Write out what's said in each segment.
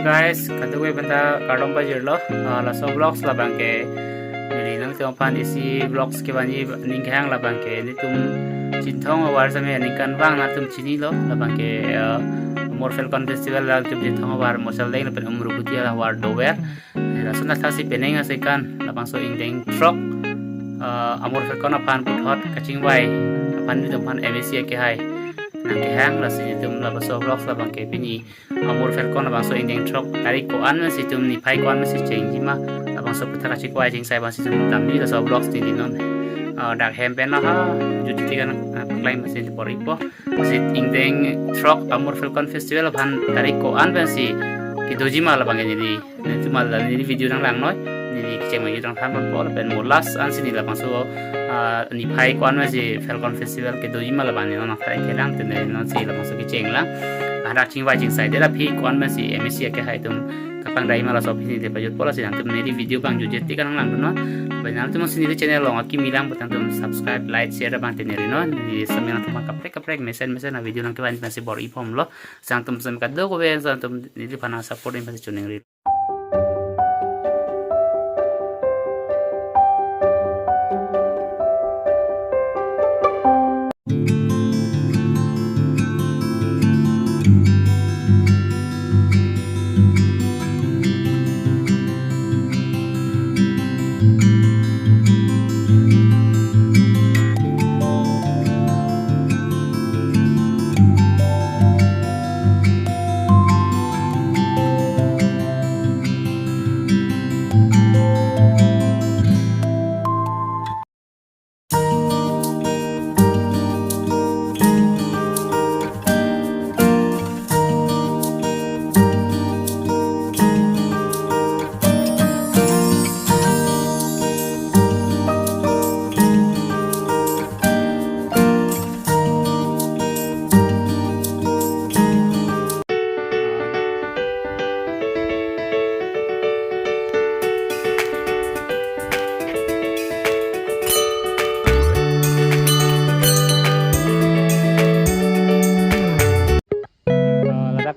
guys, katuwe banta kadom pa jirlo la so vlogs la bangke ni nang tong pan isi vlogs ke bani ning hang la bangke ni tum chinthong awar same ni kan wang na tum chini lo la bangke morfel con festival la tum chinthong awar mosal dei na pen umru kutia la war dower la sunna thasi peneng ase kan la bang so ing deng truck amor fel con apan puthot kaching wai apan ni tum pan MSC ke hai nang ke hang la si tum la so vlogs la bangke pini amor fel con la bang so ing deng truck tarik ko an si tum ni pai kon si cheng jima la bang so puthaka chi kwai jing sai bang si tum tam ni la so vlogs ti ni non dak hem pen la ha juti tigan paklai mesin di poripo si ing deng truck amor fel con festival pan tarik ko an ben si ki dojima la bang ni cuma la ni video nang lang noi ni keceng mai dong tham pon ben molas an sini la bang so ni pai kon ma si Falcon Festival ke dojima la bang ni na khai kelang te non si la bang so keceng la ada ching wai jing sai de la phi kon ma si MSC ke hai tum kapang dai ma la so phi de pajut pola si tum ni video bang ju jeti kan lang no banyak tum sini channel long aki milang petang tum subscribe like share bang te ni no ni samena tum kaprek mesen na video nang ke ban masih bor ipom lo sang tum sem kaddo ko ben sang tum ni pana support in pasi chuning ri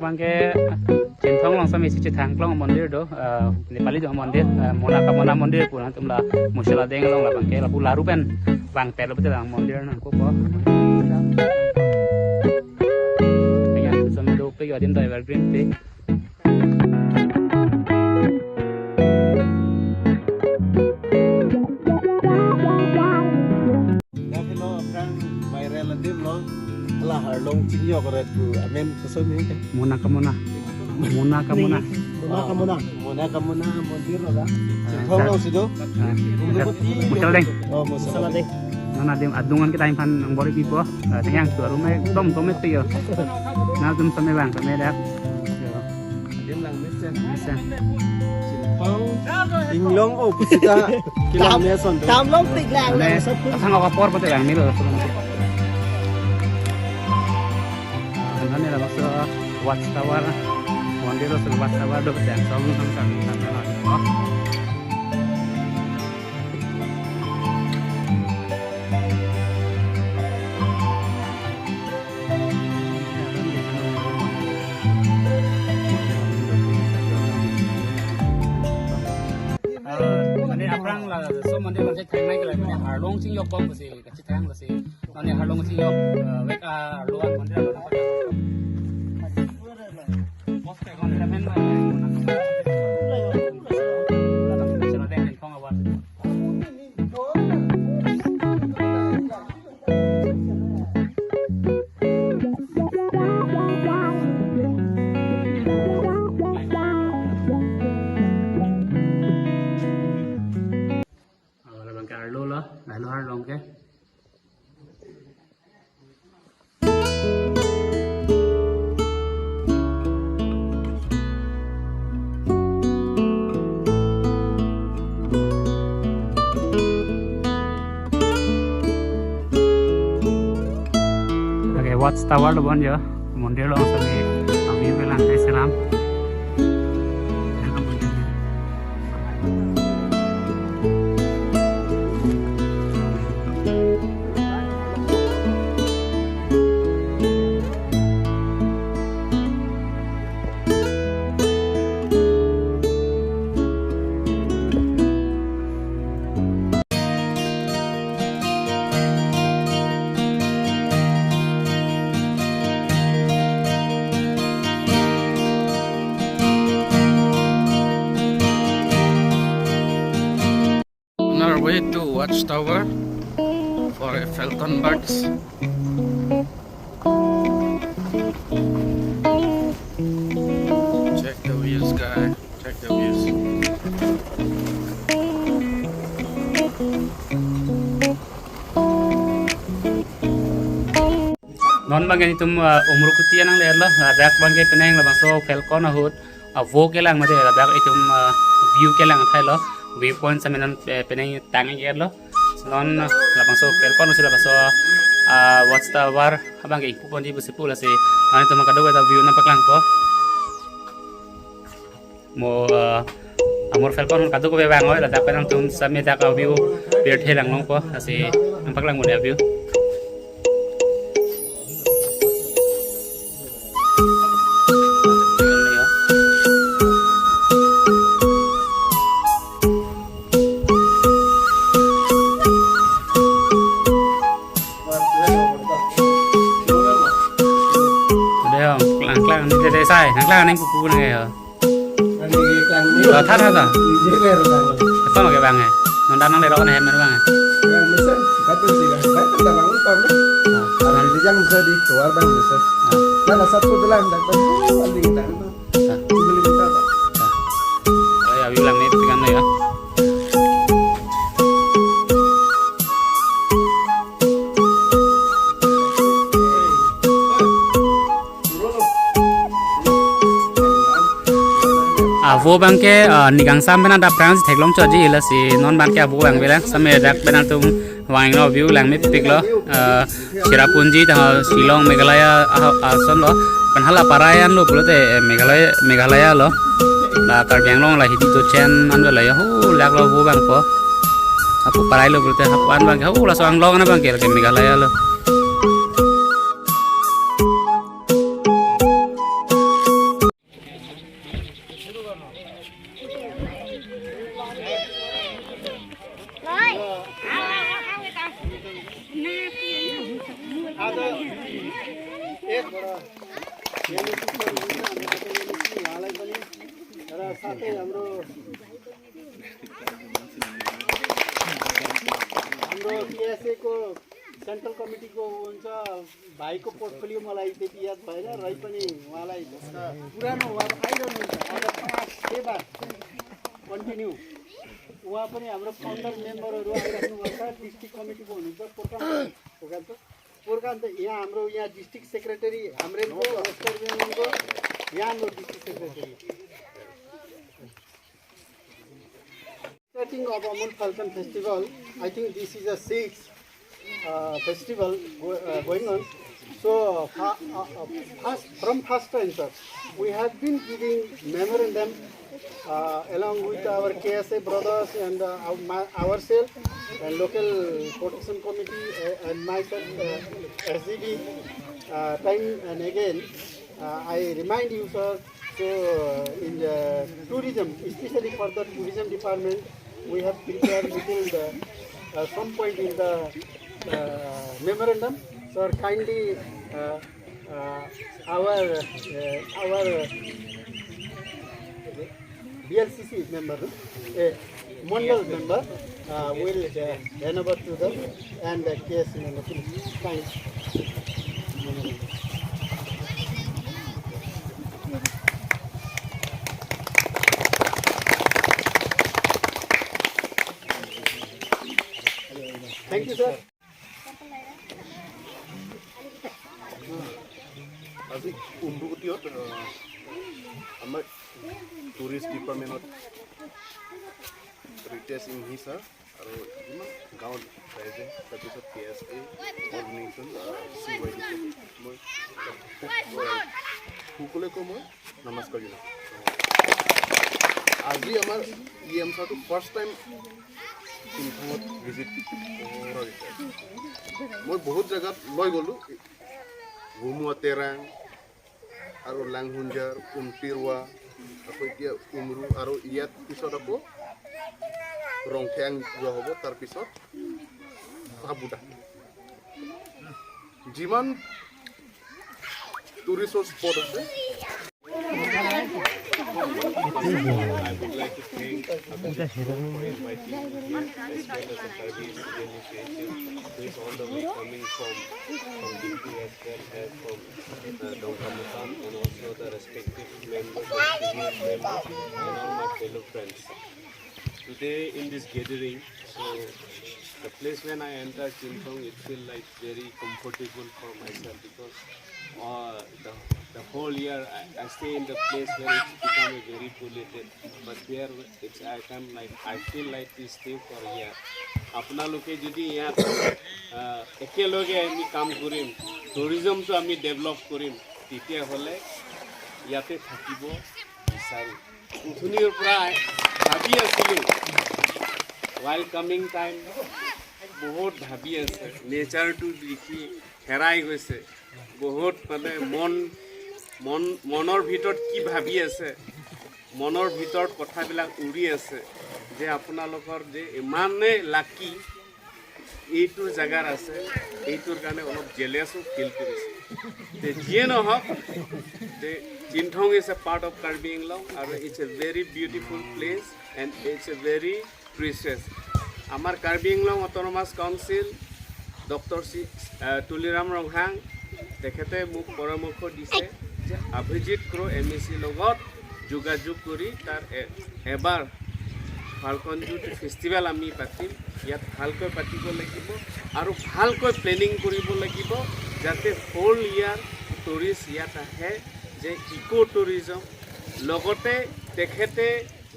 bangke chinthong long sami si chithang klong mondir do Nepali do mondir mona mondir pun tumla musala deng long la bangke la pula rupen bang tel betul mondir nang ko po kaya sami do pe yodim da evergreen pe lah harlong cinyo keret bu amen pesan ini kan mona kamona mondir lah cinthong lo sido musal deng oh musala deh nana dem adungan kita impan ang bori pipo tengah tu rumah dom tomet yo na dum same bang same dak dem lang mesen mesen cinthong inglong oh pusita kilamnya son tam long tik lang le sang awapor pate bang milo ini masuk Watchtower mondir lo Watchtower do dan song kan ini aprang lah so mondir kan cek naik lagi ni harlong sing yok bom besi kecik tang besi nanti harlong sing yok wek luan mondir lo lalu harlong ke Watchtower lo bon yo mondir lo sami ami belang kai seram watchtower for falcon birds. Check the views, guys. Check the views. Non bangke tum umur kutia nang ler lo dak bangke peneng la bangso falcon ahut vo kelang mate la dak itum view kelang thai lo view point samenan peneng tangi ger lo non la bangso falcon usila bangso watch tower abangke ipu pon di busipu la se ani tum kado ta view na paklang ko mo amor falcon kado ko bang oi la dak penang tum same dak view ber thelang long ko ase paklang mo view. Sai, thằng lang anh phụ này hả? Thắt hả? Sao mà cái bằng này? Nó đang để đó này em mới bằng này. Ayo bilang nih pegang nih ya. Vô bang ke nigang sam bena da prans theklong cho ji la si non ban ke vô bang bela same dak bena tum wang no view lang me pik lo Chirapunji ta Shillong Meghalaya ason lo panhala parayan lo pulote Meghalaya lo la Karbi Anglong la hiti to chen an la ya hu lak lo vô bang ko apu parai lo pulote hapan bang ke hu la so Anglong na bang ke Meghalaya lo. Central कमिटीको हुन्छ भाइको portfolio मलाई त्यति याद भएन रही पनि उहाँलाई पुरानो उहाँ आइरहनुहुन्छ आज 5 बार कन्टिन्यू उहाँ पनि हाम्रो फाउन्डर मेम्बरहरू आइराख्नुभएको छ डिस्ट्रिक्ट कमिटीको हुनुहुन्छ पोर्कान त यहाँ हाम्रो यहाँ डिस्ट्रिक्ट सेक्रेटरी हाम्रेको वेस्टर्न युनियनको यहाँ हाम्रो district secretary starting of Amul Falcon Festival. I think this is a 6th festival going on. So from first time, sir, we have been giving memorandum along with our KSA brothers and ourselves and local protection committee and myself, SGB, time and again. I remind you, sir, so in the tourism, especially for the tourism department, we have prepared little some point in the memorandum. So kindly our BLCC member, Mondal member, will hand over to them and the case member. Thanks. Thank you, sir. আজি উমৰুকটিয়ত আমাৰ tourist ডিপাৰ্টমেণ্টত ৰিটেচ ইংহিছা আৰু ইমান গাঁৱত ৰাইজে তাৰপিছত KSA organisation CYD মই সকলোকে মই নমস্কাৰ জনাওঁ। আজি আমাৰ EMSAটো ফাৰ্ষ্ট টাইম চিমথাঙত ভিজিট কৰা হৈছে। মই বহুত জেগাত লৈ গ'লোঁ, ঘুমুৱা তেৰাং আৰু লাংহুঞ্জাৰ উমটিৰুৱা আকৌ এতিয়া উমৰু আৰু ইয়াত পিছত আকৌ ৰংথেং যোৱা হ'ব, তাৰপিছত হাবুটা। যিমান টুৰিষ্টৰ স্পট আছে I would like to thank Abhijit for inviting me here, as well as the Karbi initiative, who is all the way coming from Dikki as well as from Dongkamutan, and also the respective members and senior members and all my fellow friends. Today in this gathering, so the place when I enter Chinthong, it feels like very comfortable for myself because the whole year I stay in the place where it's become very polluted, but here it's I feel like we stay for a year. আপোনালোকে যদি ইয়াত একেলগে আমি কাম কৰিম, টুৰিজমটো আমি develop কৰিম, তেতিয়াহ'লে ইয়াতে থাকিব বিচাৰোঁ। উঠনিৰ পৰা ভাবি আছিলোঁ, while coming time বহুত ভাবি আছে, নেচাৰটো দেখি হেৰাই গৈছে, বহুত মানে মনৰ ভিতৰত কি ভাবি আছে, মনৰ ভিতৰত কথাবিলাক উৰি আছে যে আপোনালোকৰ যে ইমানে লাকি এইটো জাগাৰ আছে, এইটোৰ কাৰণে অলপ জেলেছো ফিল কৰিছে। যিয়ে নহওক, Chinthong is a part of Karbi Anglong, and it's a very beautiful place and it's a very precious. Our Karbi Anglong Autonomous Council, Dr. Tuliram Ronghang, তেখেতে মোক পৰামৰ্শ দিছে যে অভিজিৎ ক্ৰ MEC লগত যোগাযোগ কৰি তাৰ এবাৰ ফাল্কনজুট ফেষ্টিভেল আমি পাতিম, ইয়াত ভালকৈ পাতিব লাগিব আৰু ভালকৈ প্লেনিং কৰিব লাগিব যাতে হোল ইয়াৰ টুৰিষ্ট ইয়াত আহে, যে ইকো টুৰিজম। লগতে তেখেতে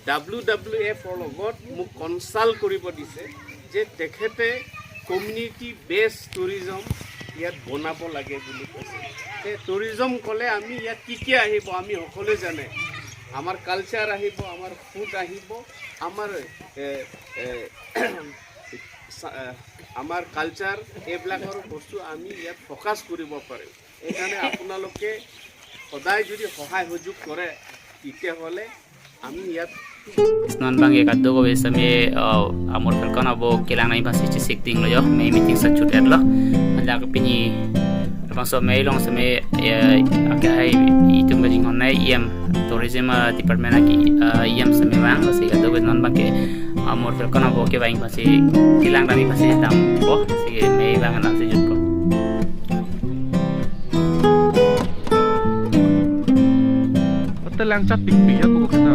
WWFৰ লগত মোক কনচাল্ট কৰিব দিছে যে তেখেতে কমিউনিটি বেছ টুৰিজম ইয়াত বনাব লাগে বুলি কৈছে। টুৰিজম ক'লে আমি ইয়াত কি আহিব আমি সকলোৱে জানে, আমাৰ কালচাৰ আহিব, আমাৰ ফুড আহিব, আমাৰ কালচাৰ এইবিলাকৰ বস্তু আমি ইয়াত ফ'কাছ কৰিব পাৰিম। সেইকাৰণে আপোনালোকে সদায় যদি সহায় সুযোগ কৰে তেতিয়াহ'লে আমি ইয়াত non bang ya kaddo go besame amor falcon abo kilang na ibang si sikting lo yo may meeting sa chutet lo ala ka pini bang so may long sa may akay itum ga jingon na IM tourism department aki IM sa may bang si kaddo go non bang ke amor falcon abo ke bang si kilang na ibang si tam po si may bang na si jut ko Ate lang chat pikpik ya ko kita.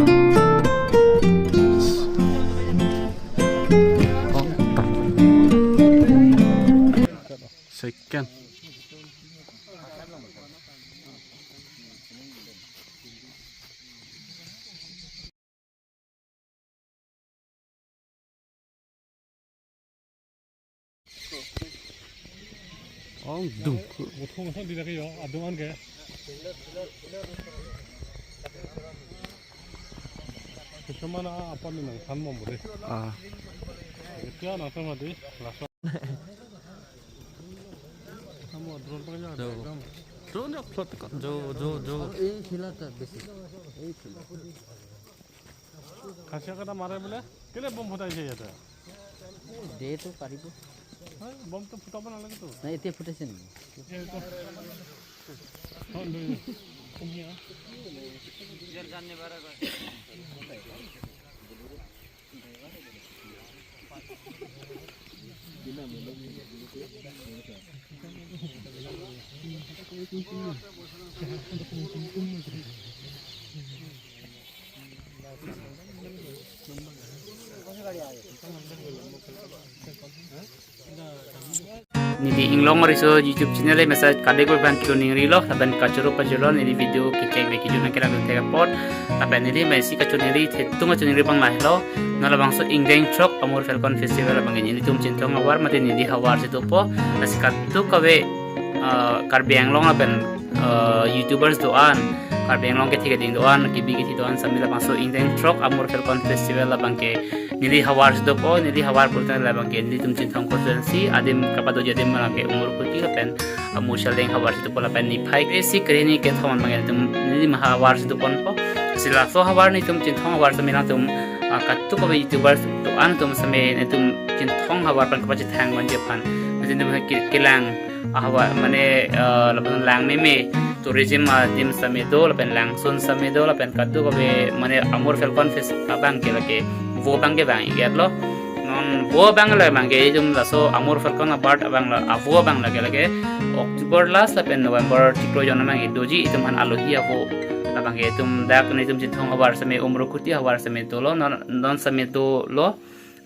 Second. Oh, du. 보통 선들이라고요. 아동한 게. 그만아 아빠는 산만 보래. Ah. 이거 나서 마디. 나서. 한번 들어올 거냐? Drone ya plot ka. Jo. 가시아가다 말해 볼래? 그래 bomb ফুটাই যায় এটা। দে তো পারিব হ্যাঁ bomb তো ফুটাব না লাগে তো। না এতে ফুটেছে নাকি এই তো হ্যাঁ দুই কমিয়া জের জাননে বারে Nidi inglong riso YouTube channel message kade ko ban kilo ning rilo taban kachuro pajolo nidi video kicek be kijo nakira dun tega pot taban nidi mesi kachuro nidi tunga chuniri bang mahlo nala bangso ingdeng chok amor falcon festival bang ini tum cintong awar mate nidi hawar situ po asikat tu kawe Karbi Anglong ben YouTubers doan Karbi Anglong ke tiga ding doan kibi ke doan sambil bangso ingdeng chok amor falcon festival bang ke nidi hawar situ po nidi hawar pultan la bang ke nidi tum cintong konsensi adim kapado jadi malake umur kuti pen amusal deng hawar situ pola pen ni phai kresi kreni ke thon mangen tum nidi hawar situ pon po sila so hawar ni tum cintong hawar samina tum katu ko YouTubers to an tum same ne tum cintong hawar pan kapachi thang man japan majin tum kilang hawa mane labang lang me tourism dim samedo la pen langsun samedo la pen kadu ko be mane amor falcon fest abang ke lage wo bang ke bang get lo non wo bang la bang ke jum la so amor falcon abart abang la avo bang lage October last la pen November tiklo jona mang doji itum han alohi avo la bang ke tum dak ni tum jithong awar same umro kuti awar same to lo non same to lo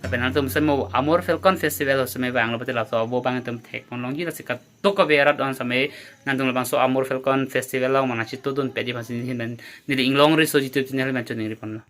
tapi nanti semua amor falcon festival semua bang lo betul lah so abo bang tum tek on longi lah sekat to ka berat on semua nanti lo bang so amor falcon festival lo mana citu dun pedi masih ni dan nili inglong riso jitu channel macam ni ripon lo